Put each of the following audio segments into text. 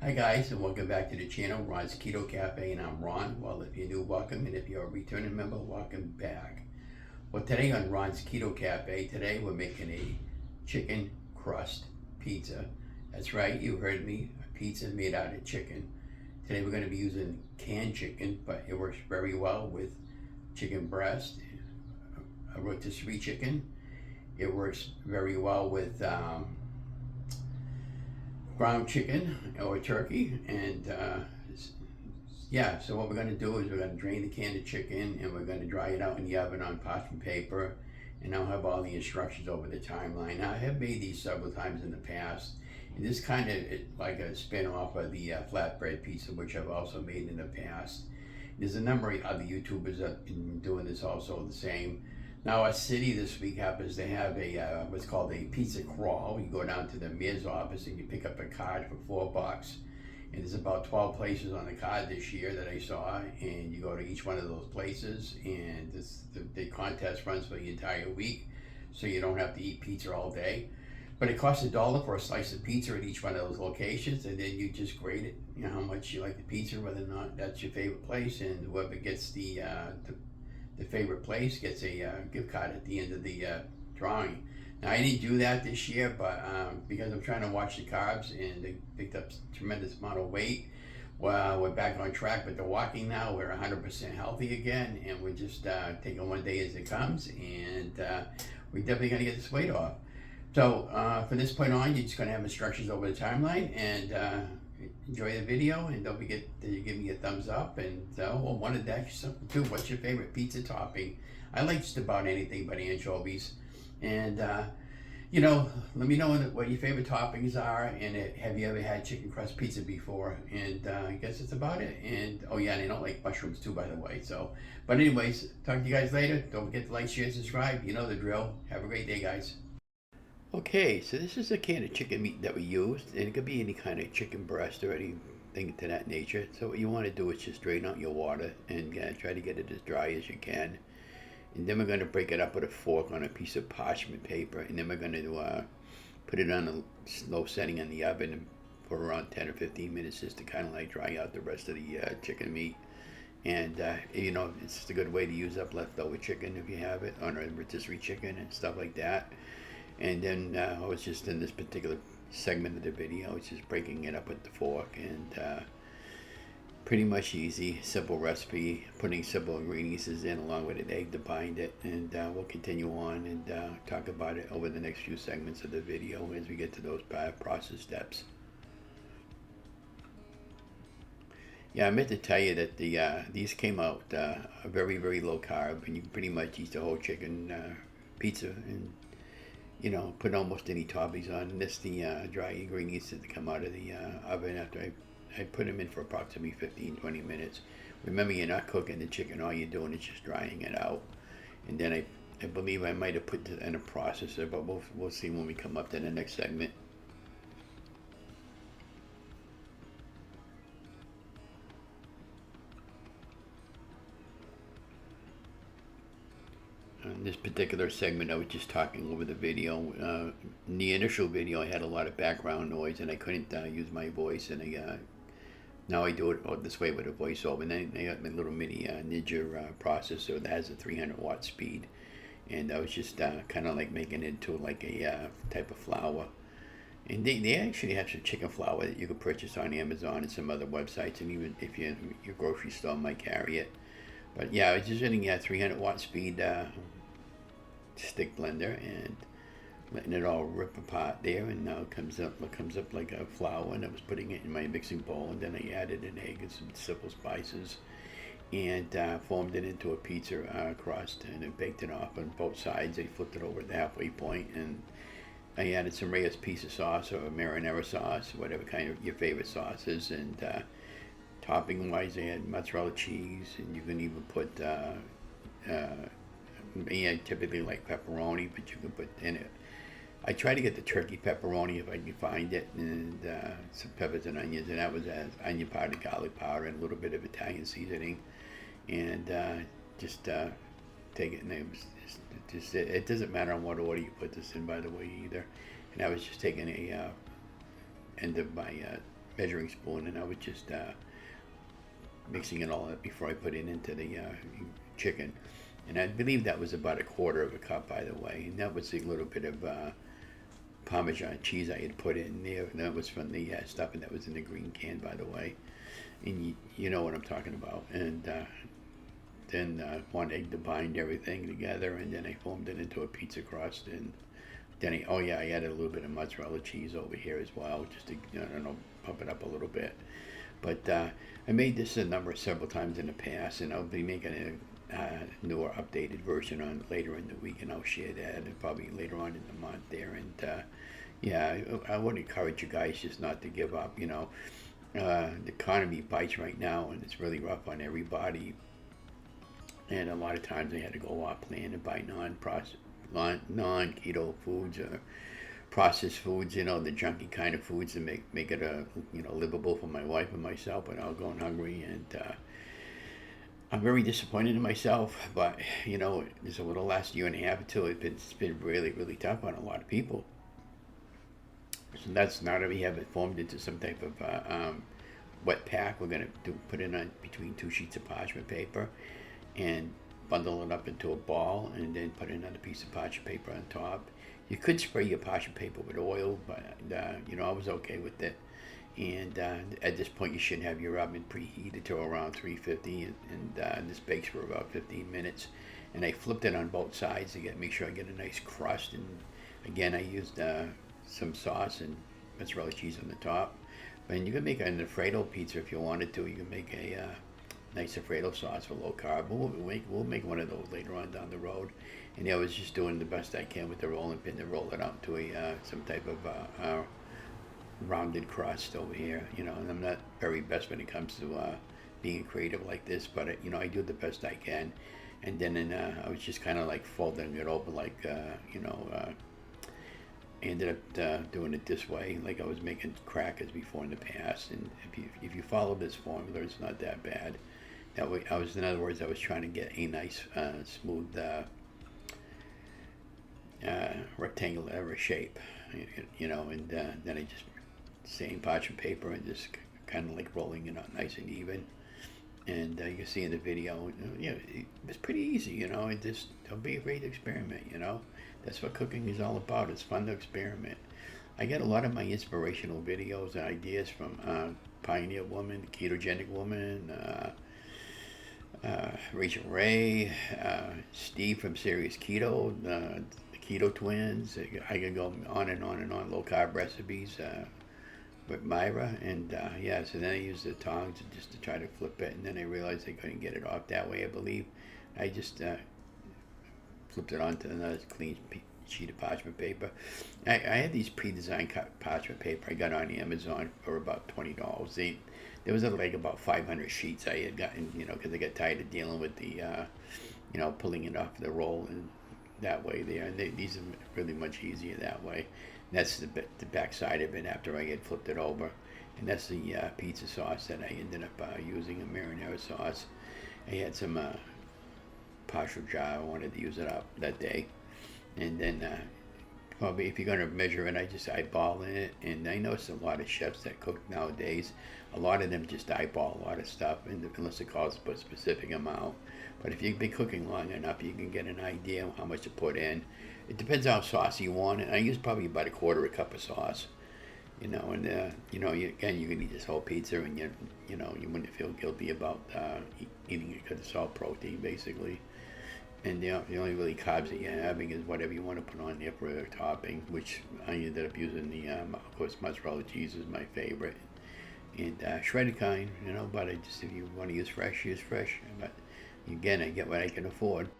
Hi guys, and welcome back to the channel, Ron's Keto Cafe, and I'm Ron. Well, if you're new, welcome, and if you're a returning member, welcome back. Well, today on Ron's Keto Cafe, today we're making a chicken crust pizza. That's right, you heard me, a pizza made out of chicken. Today we're going to be using canned chicken, but it works very well with chicken breast, a rotisserie chicken. It works very well with ground chicken or turkey, and yeah, so what we're going to do is we're going to drain the can of chicken and we're going to dry it out in the oven on parchment paper, and I'll have all the instructions over the timeline. Now, I have made these several times in the past, and this kind of like a spin-off of the flatbread pizza, which I've also made in the past. There's a number of other YouTubers that have been doing this also the same. Now, our city this week happens to have a what's called a pizza crawl. You go down to the mayor's office and you pick up a card for $4. And there's about 12 places on the card this year that I saw, and you go to each one of those places, and the contest runs for the entire week, so you don't have to eat pizza all day. But it costs $1 for a slice of pizza at each one of those locations, and then you just grade it, you know, how much you like the pizza, whether or not that's your favorite place, and whoever gets the favorite place gets a gift card at the end of the drawing. Now, I didn't do that this year, but because I'm trying to watch the carbs and they picked up a tremendous amount of weight, well, we're back on track with the walking now. We're 100% healthy again, and we're just taking one day as it comes, and we're definitely going to get this weight off. So from this point on, you're just going to have instructions over the timeline, and enjoy the video, and don't forget to give me a thumbs up, and wanted to ask you something too. What's your favorite pizza topping? I like just about anything but anchovies, and you know, let me know what your favorite toppings are, and have you ever had chicken crust pizza before? And I guess that's about it. And oh yeah, and I don't like mushrooms too, by the way. So, but anyways, talk to you guys later. Don't forget to like, share, subscribe. You know the drill. Have a great day, guys. Okay, so this is a can of chicken meat that we used, and it could be any kind of chicken breast or anything to that nature. So what you want to do is just drain out your water and try to get it as dry as you can. And then we're going to break it up with a fork on a piece of parchment paper, and then we're going to put it on a slow setting in the oven for around 10 or 15 minutes just to kind of like dry out the rest of the chicken meat. And you know, it's just a good way to use up leftover chicken if you have it, on a rotisserie chicken and stuff like that. And then I was just in this particular segment of the video, I was just breaking it up with the fork, and pretty much easy, simple recipe, putting simple ingredients in along with an egg to bind it, and we'll continue on and talk about it over the next few segments of the video as we get to those process steps. Yeah, I meant to tell you that these came out very, very low carb, and you can pretty much eat the whole chicken pizza and, you know, put almost any toppings on. And this the dry ingredients that come out of the oven after I put them in for approximately 15-20 minutes. Remember, you're not cooking the chicken. All you're doing is just drying it out. And then I believe I might have put it in a processor, but we'll see when we come up to the next segment. In this particular segment, I was just talking over the video. In the initial video, I had a lot of background noise, and I couldn't use my voice, and now I do it this way with a voiceover. And then I got my little mini Ninja processor that has a 300-watt speed, and I was just kind of like making it into like a type of flour. And they actually have some chicken flour that you can purchase on Amazon and some other websites, and even if your grocery store might carry it. But yeah, I was just using a 300-watt speed stick blender and letting it all rip apart there, and now it comes up like a flour, and I was putting it in my mixing bowl, and then I added an egg and some simple spices, and formed it into a pizza crust, and I baked it off on both sides. I flipped it over at the halfway point, and I added some Reyes pizza sauce or marinara sauce, whatever kind of your favorite sauce is, and topping wise, I had mozzarella cheese, and you can even put typically like pepperoni, but you can put in it. I try to get the turkey pepperoni if I can find it, and some peppers and onions, and that was as onion powder, garlic powder, and a little bit of Italian seasoning, and just take it. And it doesn't matter on what order you put this in, by the way, either. And I was just taking a end of my measuring spoon, and I was just mixing it all up before I put it into the chicken. And I believe that was about a quarter of a cup, by the way. And that was a little bit of Parmesan cheese I had put in there. And that was from the stuffing that was in the green can, by the way. And you know what I'm talking about. And then one egg to bind everything together, and then I formed it into a pizza crust. And then I added a little bit of mozzarella cheese over here as well, just to pump it up a little bit. But I made this several times in the past, and I'll be making a newer, updated version on later in the week, and I'll share that, and probably later on in the month there. And I would encourage you guys just not to give up. The economy bites right now, and it's really rough on everybody. And a lot of times I had to go off plan and buy non-keto foods or processed foods, the junky kind of foods to make it livable for my wife and myself without going hungry. And I'm very disappointed in myself, but there's over the last year and a half or two, it's been really, really tough on a lot of people. So that's now that we have it formed into some type of wet pack. We're gonna put it on between 2 sheets of parchment paper and bundle it up into a ball, and then put another piece of parchment paper on top. You could spray your parchment paper with oil, but I was okay with it. And at this point, you should have your oven preheated to around 350, and this bakes for about 15 minutes. And I flipped it on both sides to make sure I get a nice crust. And again, I used some sauce and mozzarella cheese on the top. And you can make an Alfredo pizza if you wanted to. You can make a nice Alfredo sauce for low carb. We'll make one of those later on down the road. And I was just doing the best I can with the rolling pin to roll it out to some type of rounded crust over here. And I'm not very best when it comes to being creative like this, but I do the best I can. And then I was just kind of like folding it over, like I ended up doing it this way, like I was making crackers before in the past. And if you follow this formula, it's not that bad. That way, in other words, I was trying to get a nice smooth rectangular shape, and then I just same parchment paper and just kind of like rolling it out nice and even. And you can see in the video, it was pretty easy, don't be afraid to experiment, That's what cooking is all about. It's fun to experiment. I get a lot of my inspirational videos and ideas from Pioneer Woman, Ketogenic Woman, Rachel Ray, Steve from Serious Keto, the Keto Twins. I can go on and on and on, low carb recipes with Myra. And so then I used the tongs just to try to flip it, and then I realized I couldn't get it off that way, I believe. I just flipped it onto another clean sheet of parchment paper. I had these pre-designed parchment paper I got on Amazon for about $20. There was like about 500 sheets I had gotten, because I got tired of dealing with the, pulling it off the roll and that way there. And these are really much easier that way. And that's the back side of it after I had flipped it over. And that's the pizza sauce that I ended up using, a marinara sauce. I had some partial jar. I wanted to use it up that day. And then probably if you're going to measure it, I just eyeball in it. And I notice a lot of chefs that cook nowadays, a lot of them just eyeball a lot of stuff, unless it calls for a specific amount. But if you've been cooking long enough, you can get an idea of how much to put in. It depends how saucy you want it. I use probably about a quarter of a cup of sauce. And you can eat this whole pizza, and you wouldn't feel guilty about eating it because it's all protein, basically. And the only really carbs that you're having is whatever you want to put on there for a topping, which I ended up using of course, mozzarella cheese is my favorite. And shredded kind, but if you want to use fresh, use fresh. But again, I get what I can afford.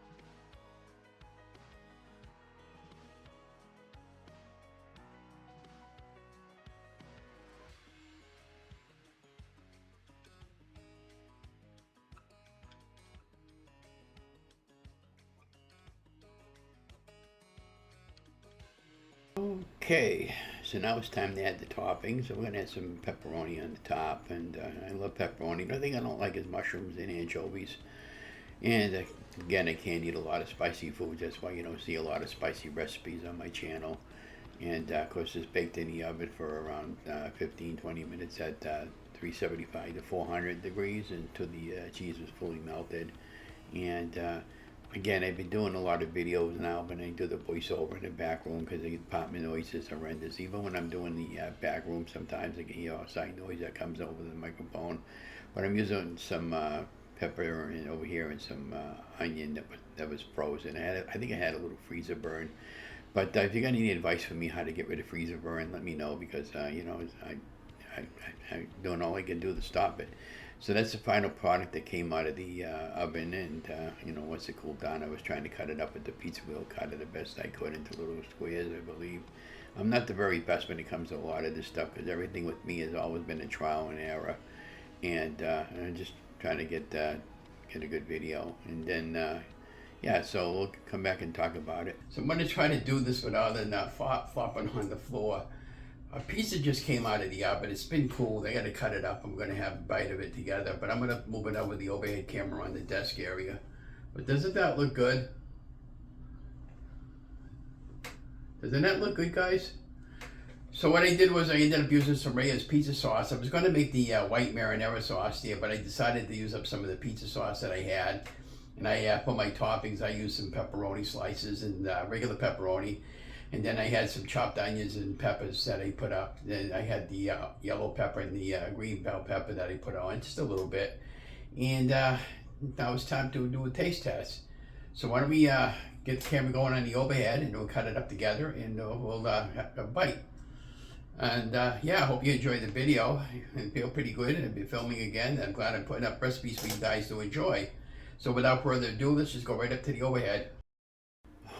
Okay, so now it's time to add the toppings. So we're going to add some pepperoni on the top, and I love pepperoni. The only thing I don't like is mushrooms and anchovies. And again, I can't eat a lot of spicy foods. That's why you don't see a lot of spicy recipes on my channel. And of course, it's baked in the oven for around 15-20 minutes at 375 to 400 degrees until the cheese was fully melted. And again, I've been doing a lot of videos now, but I do the voiceover in the back room because the apartment noise is horrendous. Even when I'm doing the back room, sometimes I can hear outside noise that comes over the microphone. But I'm using some pepper over here and some onion that was frozen. I think I had a little freezer burn. But if you got any advice for me how to get rid of freezer burn, let me know, because I'm doing all I can do to stop it. So that's the final product that came out of the oven, and once it cooled down, I was trying to cut it up with the pizza wheel, cut it the best I could into little squares, I believe. I'm not the very best when it comes to a lot of this stuff, because everything with me has always been a trial and error, and I'm just trying to get a good video, and then so we'll come back and talk about it. So I'm going to try to do this without flopping on the floor. Our pizza just came out of the oven. It's been cooled. I got to cut it up. I'm going to have a bite of it together, but I'm going to move it over the overhead camera on the desk area. But doesn't that look good? Doesn't that look good, guys? So what I did was I ended up using some Reyes pizza sauce. I was going to make the white marinara sauce there, but I decided to use up some of the pizza sauce that I had. And I for my toppings, I used some pepperoni slices and regular pepperoni. And then I had some chopped onions and peppers that I put up. Then I had the yellow pepper and the green bell pepper that I put on, just a little bit. And now it's time to do a taste test. So why don't we get the camera going on the overhead, and we'll cut it up together, and we'll have a bite. And I hope you enjoyed the video. I feel pretty good, and I've been filming again. I'm glad I'm putting up recipes for you guys to enjoy. So without further ado, let's just go right up to the overhead.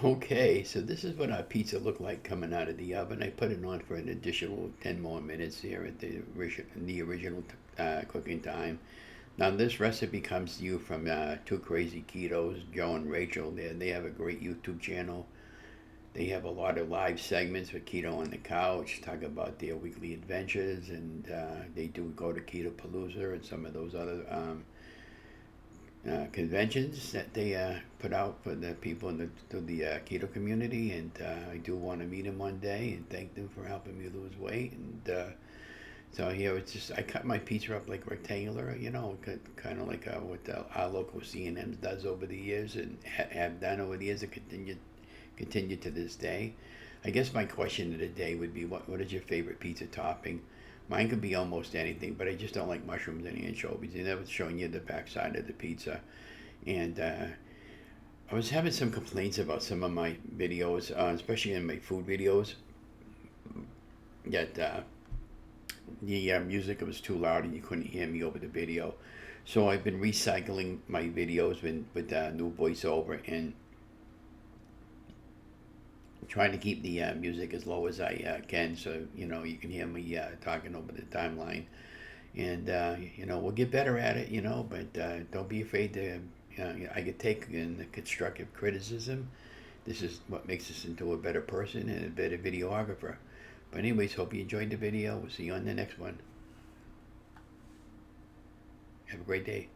Okay, so this is what our pizza looked like coming out of the oven. I put it on for an additional 10 more minutes here at the original cooking time. Now this recipe comes to you from Two Crazy Ketos, Joe and Rachel. They have a great YouTube channel. They have a lot of live segments with Keto on the Couch, talk about their weekly adventures, and they do go to Keto Palooza and some of those other conventions that they put out for the people in the keto community, and I do want to meet them one day and thank them for helping me lose weight. And so here it's just, I cut my pizza up like rectangular, kind of like what our local C&M does over the years, and have done over the years, and continue to this day. I guess my question of the day would be, what is your favorite pizza topping? Mine could be almost anything, but I just don't like mushrooms and anchovies. And that was showing you the backside of the pizza. And I was having some complaints about some of my videos, especially in my food videos, that the music was too loud and you couldn't hear me over the video. So I've been recycling my videos with new voiceover and trying to keep the music as low as I can, so you can hear me talking over the timeline, and we'll get better at it, but don't be afraid to I could take in the constructive criticism. This is what makes us into a better person and a better videographer. But anyways, hope you enjoyed the video. We'll see you on the next one. Have a great day.